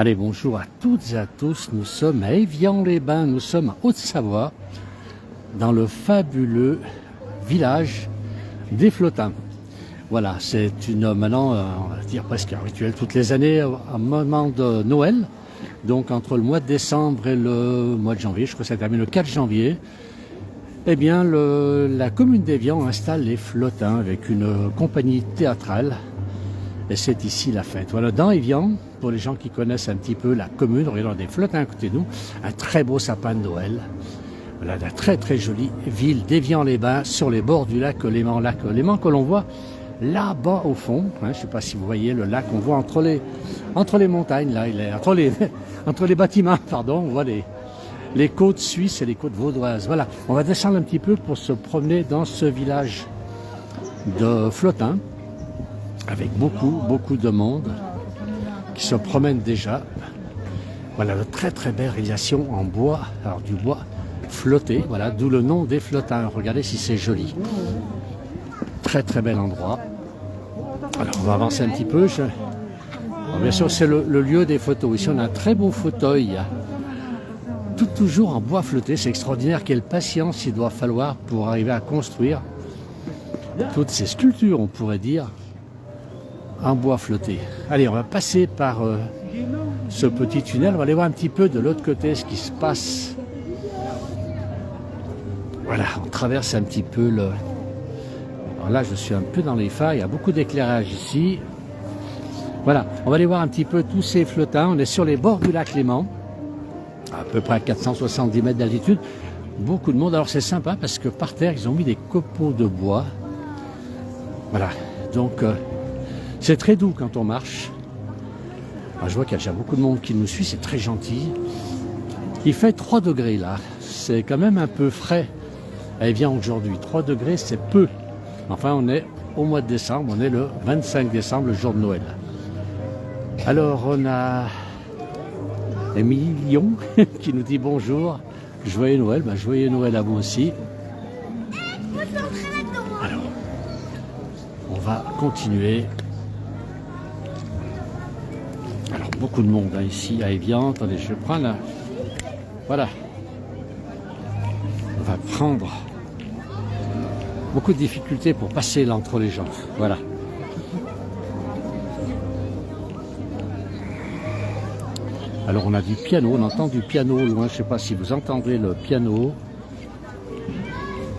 Allez, bonjour à toutes et à tous. Nous sommes à Évian-les-Bains, nous sommes en Haute-Savoie, dans le fabuleux village des Flottins. Voilà, c'est maintenant, on va dire presque un rituel toutes les années, un moment de Noël. Donc entre le mois de décembre et le mois de janvier, je crois que ça termine le 4 janvier, eh bien la commune d'Évian installe les Flottins avec une compagnie théâtrale. Et c'est ici la fête. Voilà, dans Évian, pour les gens qui connaissent un petit peu la commune, regardez des Flottins à côté de nous, un très beau sapin de Noël. Voilà, la très très jolie ville d'Évian-les-Bains sur les bords du lac Léman que l'on voit là-bas au fond. Hein, je ne sais pas si vous voyez le lac, on voit entre les montagnes, là, entre les bâtiments, pardon, on voit les côtes suisses et les côtes vaudoises. Voilà, on va descendre un petit peu pour se promener dans ce village de Flottins, avec beaucoup de monde qui se promène déjà. Voilà, de très très belle réalisation en bois, alors du bois flotté, voilà, d'où le nom des Flottins. Regardez si c'est joli. Très très bel endroit. Alors on va avancer un petit peu. Alors, bien sûr c'est le lieu des photos. Ici on a un très beau fauteuil, toujours en bois flotté. C'est extraordinaire quelle patience il doit falloir pour arriver à construire toutes ces sculptures, on pourrait dire, en bois flotté. Allez, on va passer par ce petit tunnel. On va aller voir un petit peu de l'autre côté ce qui se passe. Voilà, on traverse un petit peu le... Alors là, je suis un peu dans les phares. Il y a beaucoup d'éclairage ici. Voilà, on va aller voir un petit peu tous ces Flottins. On est sur les bords du lac Léman, à peu près à 470 mètres d'altitude. Beaucoup de monde. Alors c'est sympa parce que par terre, ils ont mis des copeaux de bois. Voilà, donc... c'est très doux quand on marche. Alors, je vois qu'il y a déjà beaucoup de monde qui nous suit, c'est très gentil. Il fait 3 degrés là, c'est quand même un peu frais. Elle vient aujourd'hui, 3 degrés c'est peu. Enfin on est au mois de décembre, on est le 25 décembre, le jour de Noël. Alors on a Emilion qui nous dit bonjour, joyeux Noël, joyeux Noël à vous aussi. Alors, on va continuer. Alors beaucoup de monde ici à Évian. Attendez, je prends là. Voilà. On va prendre beaucoup de difficultés pour passer là entre les gens. Voilà. Alors on a du piano, on entend du piano au loin. Je ne sais pas si vous entendez le piano.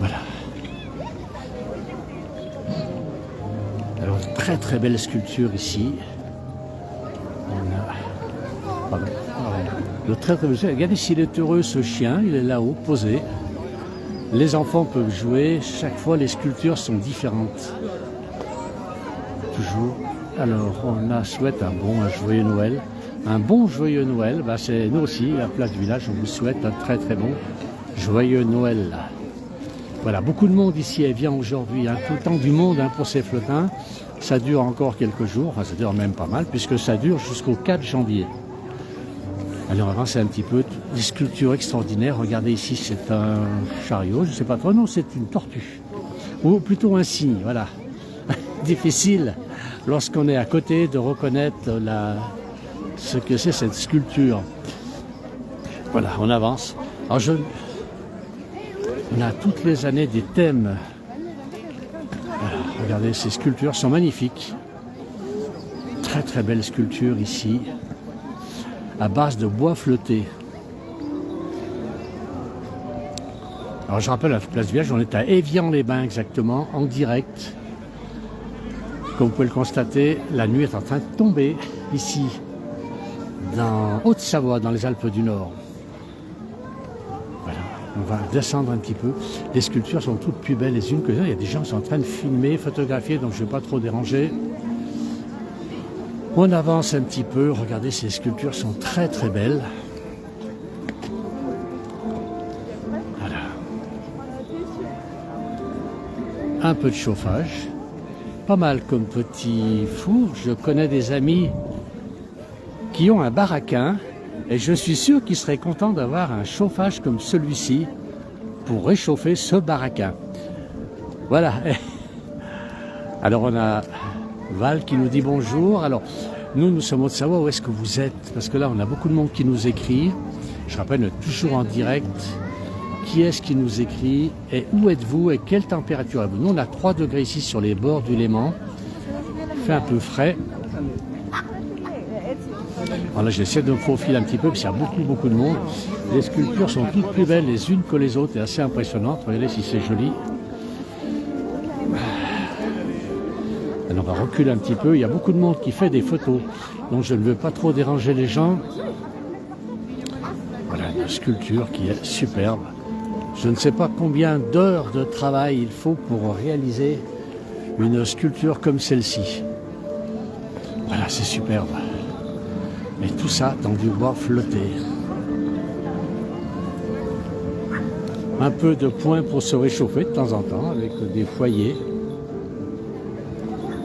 Voilà. Alors très très belle sculpture ici. Le très très beau. Regardez s'il est heureux ce chien, il est là-haut, posé. Les enfants peuvent jouer, chaque fois les sculptures sont différentes. Toujours. Alors on souhaite un joyeux Noël. Un bon joyeux Noël, c'est nous aussi, à la place du village, on vous souhaite un très très bon joyeux Noël. Voilà, beaucoup de monde ici vient aujourd'hui, tout le temps du monde pour ces Flottins. Ça dure encore quelques jours, enfin ça dure même pas mal, puisque ça dure jusqu'au 4 janvier. Allez, on va avancer un petit peu. Des sculptures extraordinaires. Regardez ici, c'est un chariot. Je ne sais pas trop. Non, c'est une tortue. Ou plutôt un cygne, voilà. Difficile, lorsqu'on est à côté, de reconnaître ce que c'est cette sculpture. Voilà, on avance. Alors, on a toutes les années des thèmes. Voilà, regardez, ces sculptures sont magnifiques. Très très belle sculpture ici, à base de bois flotté. Alors je rappelle, à la place du village, on est à Évian-les-Bains exactement, en direct. Comme vous pouvez le constater, la nuit est en train de tomber ici, dans Haute-Savoie, dans les Alpes du Nord. Voilà, on va descendre un petit peu. Les sculptures sont toutes plus belles les unes que les autres. Il y a des gens qui sont en train de filmer, photographier, donc je ne vais pas trop déranger. On avance un petit peu, regardez, ces sculptures sont très très belles. Voilà. Un peu de chauffage, pas mal comme petit four. Je connais des amis qui ont un baraquin et je suis sûr qu'ils seraient contents d'avoir un chauffage comme celui-ci pour réchauffer ce baraquin. Voilà. Alors on a Val qui nous dit bonjour. Alors Nous sommes de savoir où est-ce que vous êtes, parce que là, on a beaucoup de monde qui nous écrit. Je rappelle, on est toujours en direct. Qui est-ce qui nous écrit et où êtes-vous et quelle température avez-vous? Nous, on a 3 degrés ici sur les bords du Léman. Il fait un peu frais. Alors là, j'essaie de me faufiler un petit peu, parce qu'il y a beaucoup de monde. Les sculptures sont toutes plus belles les unes que les autres et assez impressionnantes. Regardez si c'est joli. Alors, on va reculer un petit peu. Il y a beaucoup de monde qui fait des photos, donc je ne veux pas trop déranger les gens. Voilà une sculpture qui est superbe. Je ne sais pas combien d'heures de travail il faut pour réaliser une sculpture comme celle-ci. Voilà, c'est superbe. Et tout ça dans du bois flotté. Un peu de poing pour se réchauffer de temps en temps avec des foyers.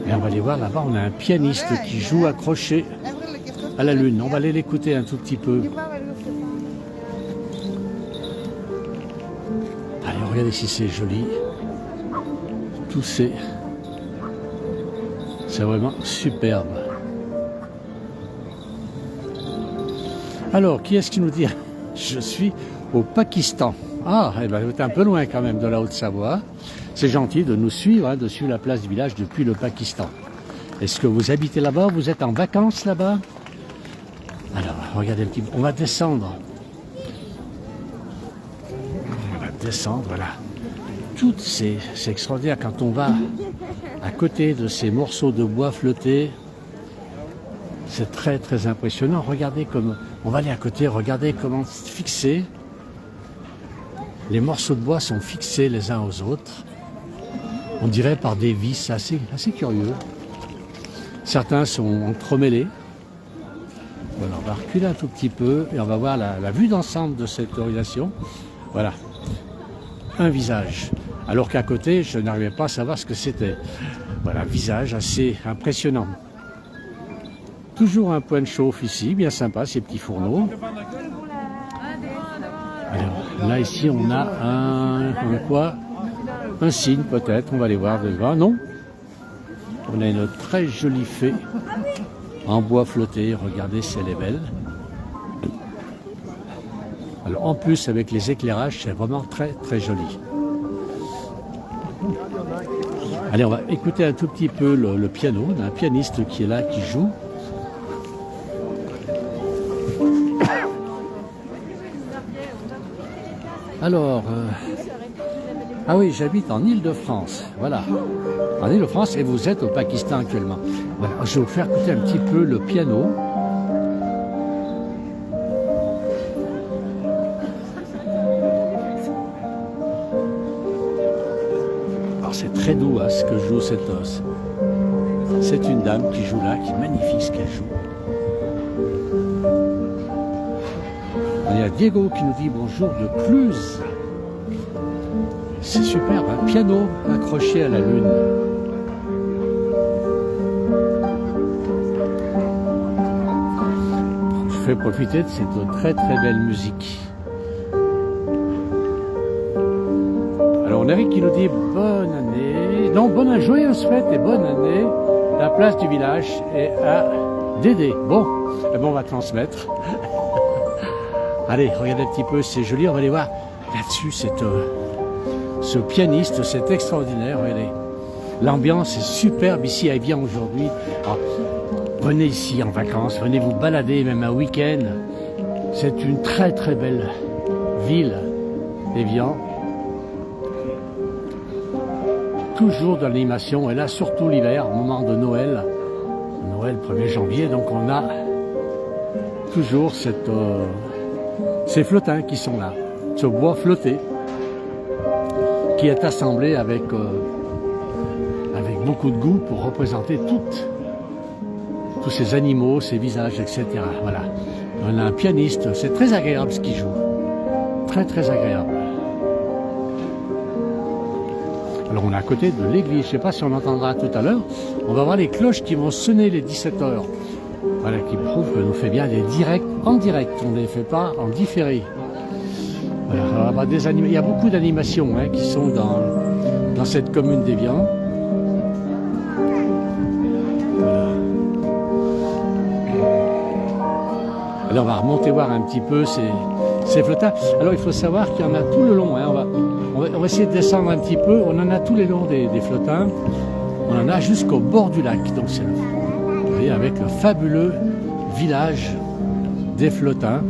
Et on va aller voir là-bas, on a un pianiste qui joue accroché à la lune. On va aller l'écouter un tout petit peu. Allez, regardez si c'est joli. Tout c'est vraiment superbe. Alors, qui est-ce qui nous dit? Je suis au Pakistan. Ah, eh ben, vous êtes un peu loin quand même de la Haute-Savoie. C'est gentil de nous suivre, de suivre la place du village depuis le Pakistan. Est-ce que vous habitez là-bas? Vous êtes en vacances là-bas? Alors, regardez un petit peu. On va descendre. On va descendre, voilà. C'est extraordinaire quand on va à côté de ces morceaux de bois flottés. C'est très impressionnant. Regardez comme... On va aller à côté, regardez comment c'est fixé. Les morceaux de bois sont fixés les uns aux autres. On dirait par des vis, assez curieux. Certains sont entremêlés. Voilà, on va reculer un tout petit peu et on va voir la vue d'ensemble de cette organisation. Voilà, un visage. Alors qu'à côté, je n'arrivais pas à savoir ce que c'était. Voilà, visage assez impressionnant. Toujours un point de chauffe ici, bien sympa, ces petits fourneaux. Alors, là, ici, on a un signe peut-être, on va aller voir devant. Non, on a une très jolie fée en bois flotté, regardez si elle est belle. Alors en plus avec les éclairages, c'est vraiment très joli. Allez, on va écouter un tout petit peu le piano, on a un pianiste qui est là, qui joue. Alors, ah oui, j'habite en Île-de-France, voilà. En Île-de-France, et vous êtes au Pakistan actuellement. Voilà, je vais vous faire écouter un petit peu le piano. Alors c'est très doux ce que joue cette os. C'est une dame qui joue là, qui est magnifique ce qu'elle joue. Il y a Diego qui nous dit bonjour de Cluse. C'est superbe, un piano accroché à la lune. Je fais profiter de cette très belle musique. Alors on a Eric qui nous dit bonne année. Non, bonne joyeuse fête et bonne année. La place du village est à Dédé. Bon, eh ben on va transmettre. Allez, regardez un petit peu, c'est joli, on va aller voir là-dessus, ce pianiste, c'est extraordinaire, regardez. L'ambiance est superbe ici à Évian aujourd'hui. Alors, venez ici en vacances, venez vous balader, même un week-end. C'est une très belle ville, Évian. Toujours de l'animation, et là surtout l'hiver, au moment de Noël. Noël 1er janvier, donc on a toujours ces flottins qui sont là, ce bois flotté qui est assemblé avec beaucoup de goût pour représenter tous ces animaux, ces visages, etc. Voilà. On a un pianiste, c'est très agréable ce qu'il joue. Très agréable. Alors on est à côté de l'église, je ne sais pas si on entendra tout à l'heure. On va voir les cloches qui vont sonner les 17 heures. Voilà, qui prouve que nous fait bien des directs en direct, on ne les fait pas en différé. Voilà, alors, il y a beaucoup d'animations qui sont dans cette commune d'Évian. Voilà. Alors on va remonter voir un petit peu ces flottins. Alors il faut savoir qu'il y en a tout le long. Hein. On va essayer de descendre un petit peu. On en a tout le long des flottins. On en a jusqu'au bord du lac. Donc c'est vous voyez, avec le fabuleux village des flottins.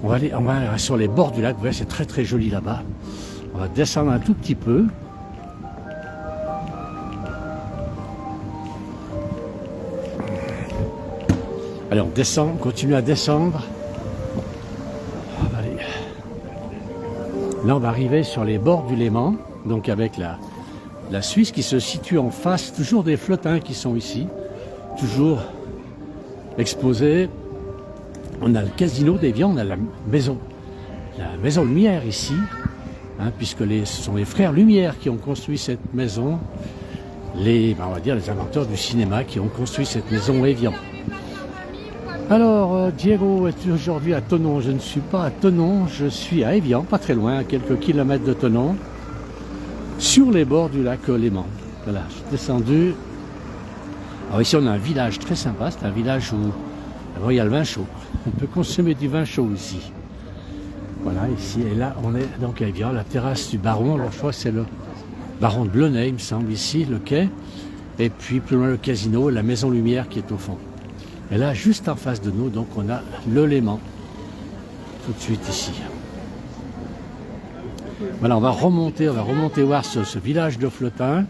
On va aller sur les bords du lac. Vous voyez, c'est très très joli là-bas. On va descendre un tout petit peu. Allez, on descend, on continue à descendre. Allez. Là, on va arriver sur les bords du Léman, donc avec la Suisse qui se situe en face, toujours des flottins qui sont ici, toujours exposés. On a le casino d'Évian, on a la maison Lumière ici, hein, puisque ce sont les frères Lumière qui ont construit cette maison, on va dire les inventeurs du cinéma qui ont construit cette maison Évian. Alors, Diego est aujourd'hui à Thonon. Je ne suis pas à Thonon, je suis à Évian, pas très loin, à quelques kilomètres de Thonon, sur les bords du lac Léman. Voilà, je suis descendu. Alors ici, on a un village très sympa, c'est un village où il y a le vin chaud. On peut consommer du vin chaud ici. Voilà, ici, et là, on est donc à Évian, la terrasse du baron. Alors, je crois que c'est le baron de Blonay, il me semble, ici, le quai. Et puis, plus loin, le casino, la maison Lumière qui est au fond. Et là, juste en face de nous, donc on a le Léman, tout de suite ici. Voilà, on va remonter voir ce village de flottins.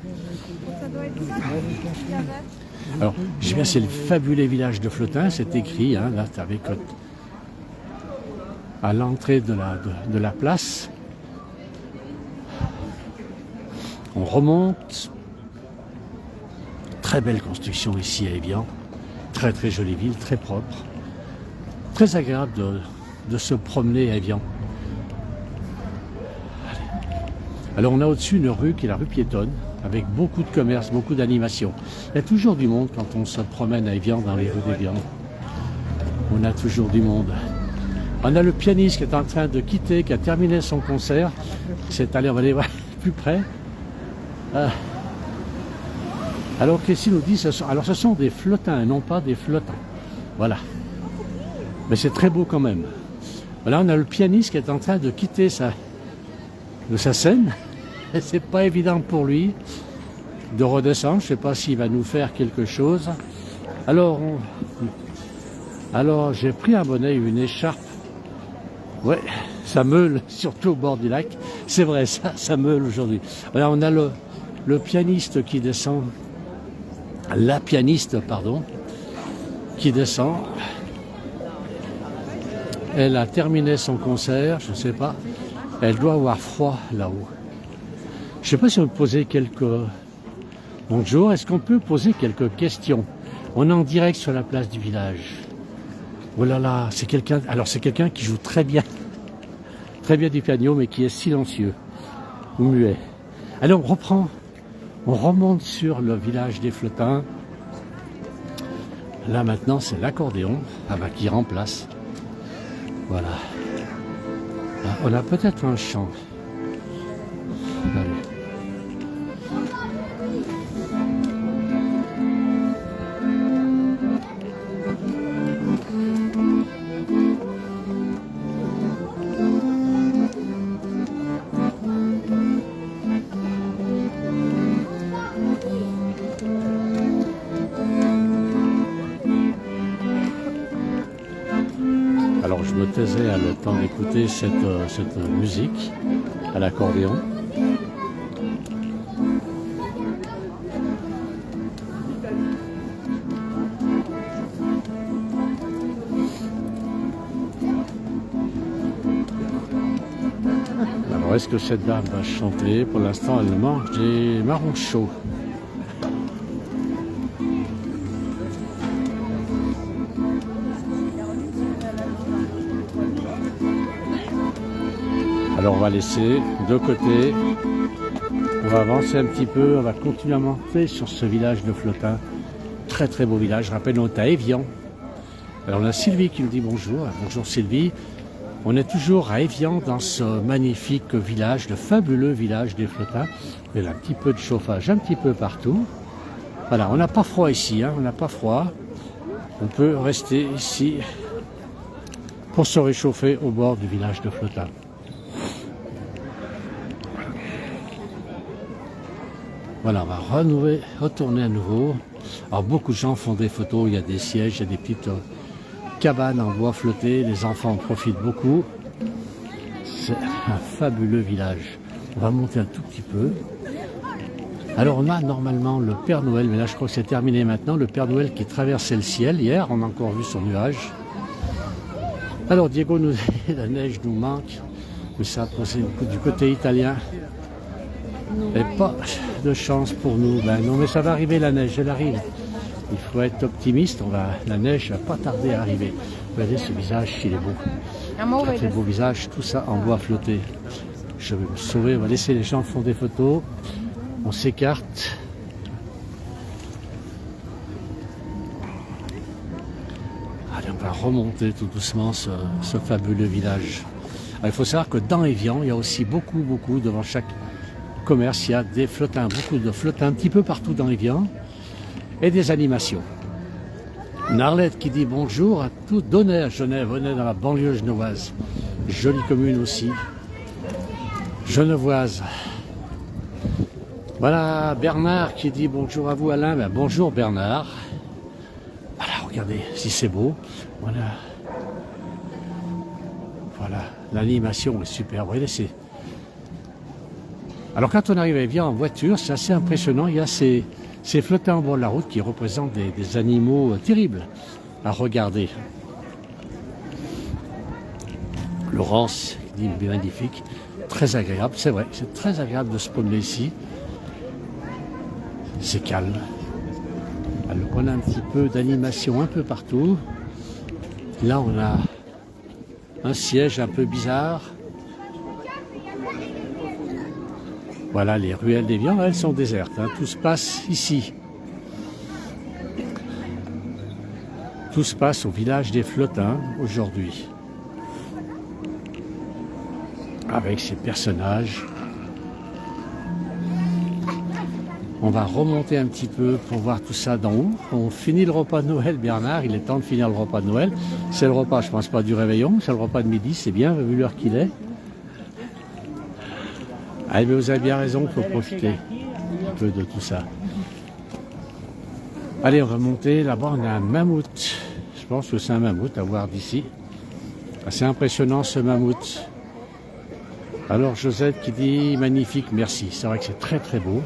Alors, je viens, c'est le fabuleux village de flottins, c'est écrit, hein, là, avec à l'entrée de la place. On remonte. Très belle construction ici à Évian. Très très jolie ville, très propre, très agréable de se promener à Évian. Alors on a au-dessus une rue qui est la rue piétonne, avec beaucoup de commerces, beaucoup d'animations. Il y a toujours du monde quand on se promène à Évian, dans les rues d'Évian. On a toujours du monde. On a le pianiste qui est en train de quitter, qui a terminé son concert. C'est allé, on va aller voir plus près. Alors qu'ici nous dit, ce sont des flottins, non pas des flottants. Voilà. Mais c'est très beau quand même. Là, on a le pianiste qui est en train de quitter sa scène. Et c'est pas évident pour lui de redescendre. Je ne sais pas s'il va nous faire quelque chose. Alors j'ai pris un bonnet et une écharpe. Ouais, ça meule, surtout au bord du lac. C'est vrai, ça meule aujourd'hui. Voilà, on a le pianiste qui descend. La pianiste, pardon, qui descend. Elle a terminé son concert, je ne sais pas. Elle doit avoir froid là-haut. Je ne sais pas si on peut poser quelques... Bonjour, est-ce qu'on peut poser quelques questions? On est en direct sur la place du village. Oh là là, c'est quelqu'un... Alors c'est quelqu'un qui joue très bien du piano, mais qui est silencieux ou muet. Allez, on reprend. On remonte sur le village des flottins. Là maintenant c'est l'accordéon qui remplace. Voilà. Là, on a peut-être un chant. Allez. Alors je me taisais à le temps d'écouter cette musique à l'accordéon. Alors est-ce que cette dame va chanter? Pour l'instant elle mange des marrons chauds. Alors on va laisser de côté, on va avancer un petit peu, on va continuer à monter sur ce village de flottins. Très très beau village, je rappelle on est à Évian. Alors on a Sylvie qui nous dit bonjour, bonjour Sylvie. On est toujours à Évian dans ce magnifique village, le fabuleux village des flottins. Il y a un petit peu de chauffage un petit peu partout. Voilà, on n'a pas froid ici, hein, on n'a pas froid. On peut rester ici pour se réchauffer au bord du village de Flotin. Voilà, on va retourner à nouveau. Alors beaucoup de gens font des photos, il y a des sièges, il y a des petites cabanes en bois flotté, les enfants en profitent beaucoup. C'est un fabuleux village. On va monter un tout petit peu. Alors on a normalement le Père Noël, mais là je crois que c'est terminé maintenant, le Père Noël qui traversait le ciel. Hier, on a encore vu son nuage. Alors Diego nous dit, la neige nous manque, mais ça c'est du côté italien. Et pas de chance pour nous. Ben non, mais ça va arriver la neige, elle arrive. Il faut être optimiste, la neige va pas tarder à arriver. Regardez ce visage, il est beau. Très beau visage, tout ça en bois flotté. Je vais me sauver, on va laisser les gens faire des photos. On s'écarte. Allez, on va remonter tout doucement ce fabuleux village. Alors, il faut savoir que dans Évian, il y a aussi beaucoup, devant chaque commerce, il y a des flottins, beaucoup de flottins un petit peu partout dans Évian et des animations. Narlette qui dit bonjour à tous, donnez à Genève, on est dans la banlieue genevoise, jolie commune aussi, genevoise. Voilà Bernard qui dit bonjour à vous Alain, ben, bonjour Bernard. Voilà, regardez si c'est beau, voilà, l'animation est super, vous voyez, alors quand on arrive à Évian en voiture, c'est assez impressionnant, il y a ces flottins au bord de la route qui représentent des animaux terribles à regarder. Laurence dit magnifique, très agréable, c'est vrai, c'est très agréable de se promener ici. C'est calme. Alors on a un petit peu d'animation un peu partout. Là on a un siège un peu bizarre. Voilà, les ruelles d'Évian, elles sont désertes, hein. Tout se passe ici. Tout se passe au village des Flottins aujourd'hui. Avec ces personnages. On va remonter un petit peu pour voir tout ça d'en haut. On finit le repas de Noël, Bernard. Il est temps de finir le repas de Noël. C'est le repas, je pense pas du réveillon, c'est le repas de midi, c'est bien, vu l'heure qu'il est. Ah, mais vous avez bien raison, il faut profiter un peu de tout ça. Allez, on va monter. Là-bas, on a un mammouth. Je pense que c'est un mammouth à voir d'ici. Assez impressionnant ce mammouth. Alors, Josette qui dit magnifique, merci. C'est vrai que c'est très très beau.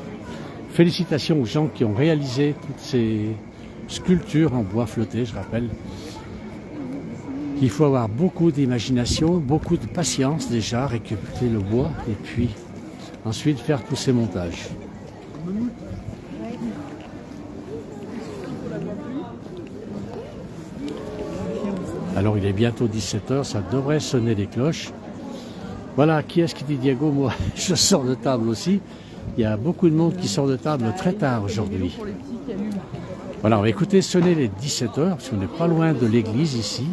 Félicitations aux gens qui ont réalisé toutes ces sculptures en bois flotté, je rappelle. Il faut avoir beaucoup d'imagination, beaucoup de patience déjà, récupérer le bois et puis ensuite faire tous ces montages. Alors il est bientôt 17h, ça devrait sonner les cloches. Voilà, qui est-ce qui dit Diego? Moi, je sors de table aussi. Il y a beaucoup de monde qui sort de table très tard aujourd'hui. Voilà, on va écouter sonner les 17h, parce qu'on n'est pas loin de l'église ici.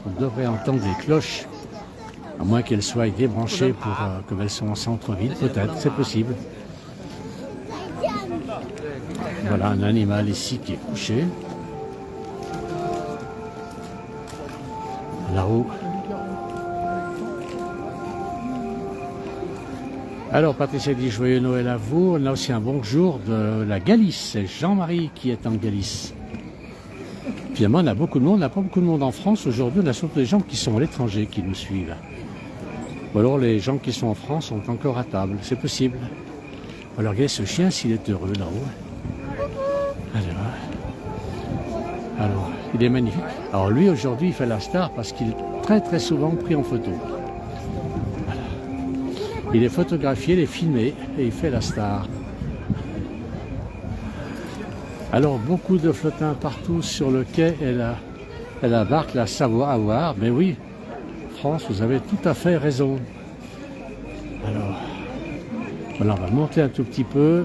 On devrait entendre des cloches, à moins qu'elles soient débranchées comme elles sont en centre-ville, peut-être, c'est possible. Voilà un animal ici qui est couché. Là-haut. Alors Patricia dit joyeux Noël à vous. On a aussi un bonjour de la Galice. C'est Jean-Marie qui est en Galice. Finalement, on a beaucoup de monde. On n'a pas beaucoup de monde en France aujourd'hui. On a surtout des gens qui sont à l'étranger qui nous suivent. Ou alors les gens qui sont en France sont encore à table. C'est possible. Alors regardez ce chien s'il est heureux là-haut. Alors, il est magnifique. Alors lui aujourd'hui il fait la star parce qu'il est très très souvent pris en photo. Voilà. Il est photographié, il est filmé et il fait la star. Alors beaucoup de flottins partout sur le quai et la barque, la Savoie à voir. Mais oui, France, vous avez tout à fait raison. Alors, voilà, on va monter un tout petit peu.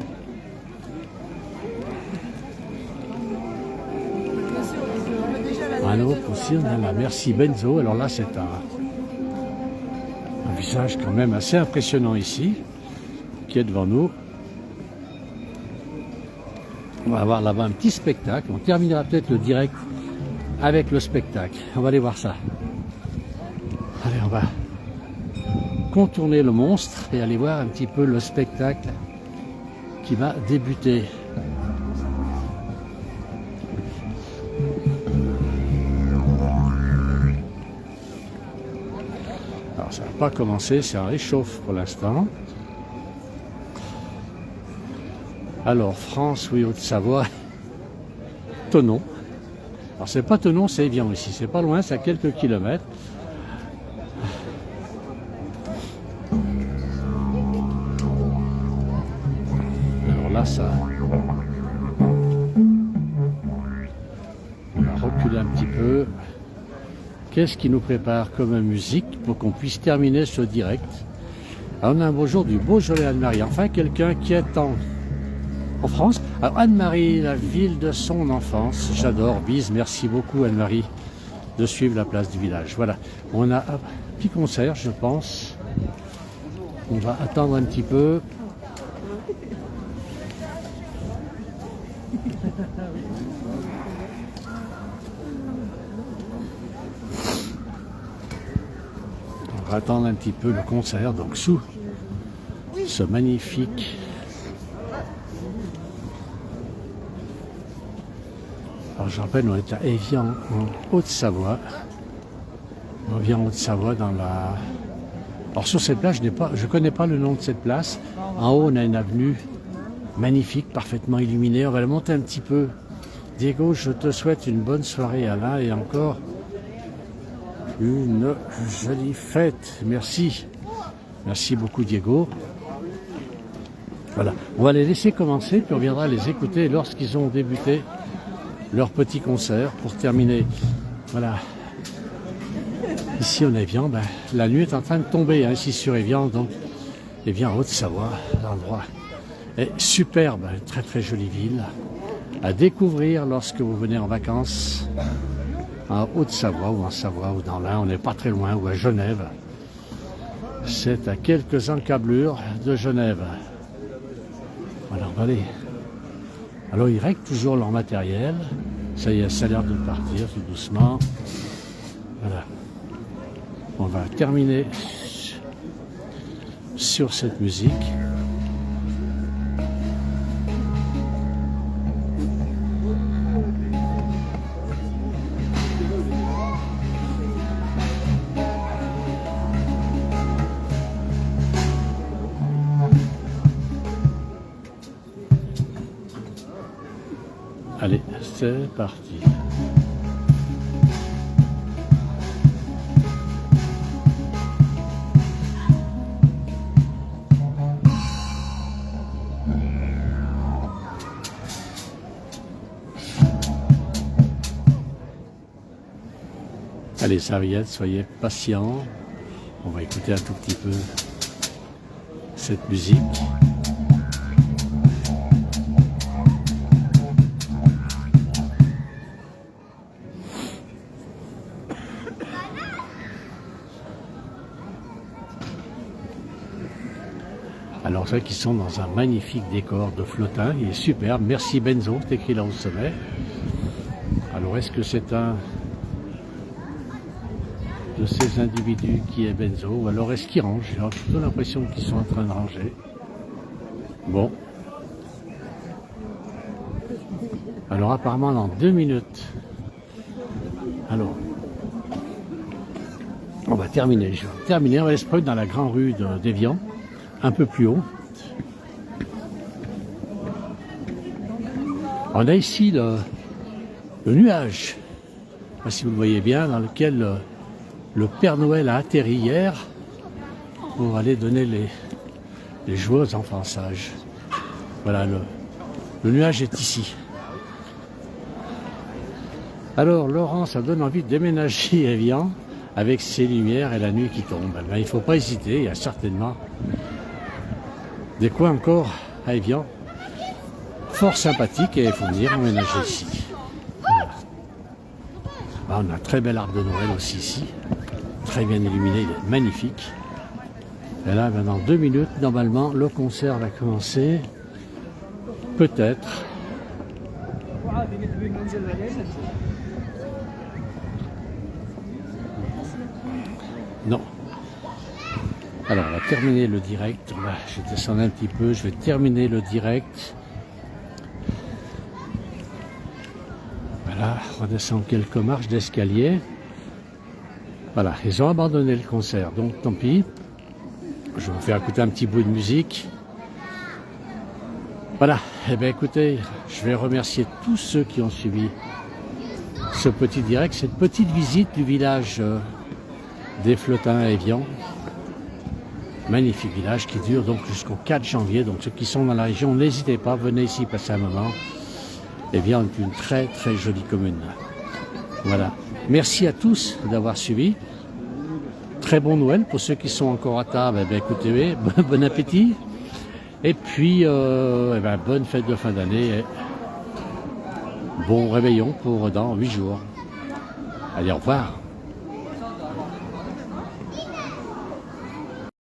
Un autre aussi, on a la Merci Benzo. Alors là, c'est un visage quand même assez impressionnant ici, qui est devant nous. On va avoir là-bas un petit spectacle. On terminera peut-être le direct avec le spectacle. On va aller voir ça. Allez, on va contourner le monstre et aller voir un petit peu le spectacle qui va débuter. Alors ça n'a pas commencé, c'est un réchauffe pour l'instant. Alors France, oui, Haute-Savoie, Thonon. Alors c'est pas Thonon, c'est Évian ici, c'est pas loin, c'est à quelques kilomètres. Alors là, ça... On va reculer un petit peu. Qu'est-ce qui nous prépare comme musique pour qu'on puisse terminer ce direct? Alors, on a un beau jour du Beaujolais Anne-Marie. Enfin, quelqu'un qui est en France. Alors, Anne-Marie, la ville de son enfance. J'adore. Bise, merci beaucoup Anne-Marie de suivre la place du village. Voilà. On a un petit concert, je pense. On va attendre un petit peu. On va attendre un petit peu le concert, donc sous ce magnifique alors je rappelle, on est à Évian en Haute-Savoie. On vient en Haute-Savoie dans la... Alors sur cette place, je connais pas le nom de cette place. En haut, on a une avenue magnifique, parfaitement illuminée. On va la monter un petit peu. Diego, je te souhaite une bonne soirée, Alain, et encore une jolie fête. Merci. Merci beaucoup, Diego. Voilà. On va les laisser commencer, puis on viendra les écouter lorsqu'ils ont débuté leur petit concert pour terminer. Voilà. Ici, on est Évian. Ben, la nuit est en train de tomber, hein, ici sur Évian. Donc, Évian, Haute-Savoie, l'endroit est superbe. Une très très jolie ville à découvrir lorsque vous venez en vacances en Haute-Savoie ou en Savoie ou dans l'Ain. On n'est pas très loin, ou à Genève. C'est à quelques encablures de Genève. Voilà, on va aller. Alors ils règlent toujours leur matériel. Ça y est, ça a l'air de partir tout doucement. Voilà. On va terminer sur cette musique. Allez, c'est parti. Allez, serviettes, soyez patients. On va écouter un tout petit peu cette musique. Alors ceux qui sont dans un magnifique décor de flottin, il est superbe. Merci Benzo, c'est écrit là au sommet. Alors est-ce que c'est un de ces individus qui est Benzo, ou alors est-ce qu'ils rangent? J'ai plutôt l'impression qu'ils sont en train de ranger. Bon. Alors apparemment dans 2 minutes. Alors, on va terminer. Je vais terminer, on va aller se promener dans la grande rue d'Évian, un peu plus haut. On a ici le nuage, je ne sais pas si vous le voyez bien, dans lequel le Père Noël a atterri hier pour aller donner les jouets aux enfants sages. Voilà, le nuage est ici. Alors Laurent, ça donne envie de déménager Évian avec ses lumières et la nuit qui tombe. Ben, il ne faut pas hésiter, il y a certainement des coins encore à Évian fort sympathiques et il faut venir emménager ici. Voilà. Ben, on a un très bel arbre de Noël aussi ici, très bien illuminé, il est magnifique. Et là, ben, dans 2 minutes, normalement, le concert va commencer. Peut-être. Non. Alors, on va terminer le direct. Je vais descendre un petit peu. Je vais terminer le direct. Voilà, redescendre quelques marches d'escalier. Voilà, ils ont abandonné le concert, donc tant pis. Je vais vous faire écouter un petit bout de musique. Voilà, eh bien écoutez, je vais remercier tous ceux qui ont suivi ce petit direct, cette petite visite du village des Flottins à Évian. Magnifique village qui dure donc jusqu'au 4 janvier. Donc ceux qui sont dans la région, n'hésitez pas, venez ici passer un moment. Évian est une très très jolie commune. Voilà. Merci à tous d'avoir suivi. Très bon Noël pour ceux qui sont encore à table. Eh bien, écoutez, bon appétit. Et puis, bonne fête de fin d'année. Bon réveillon pour dans 8 jours. Allez, au revoir.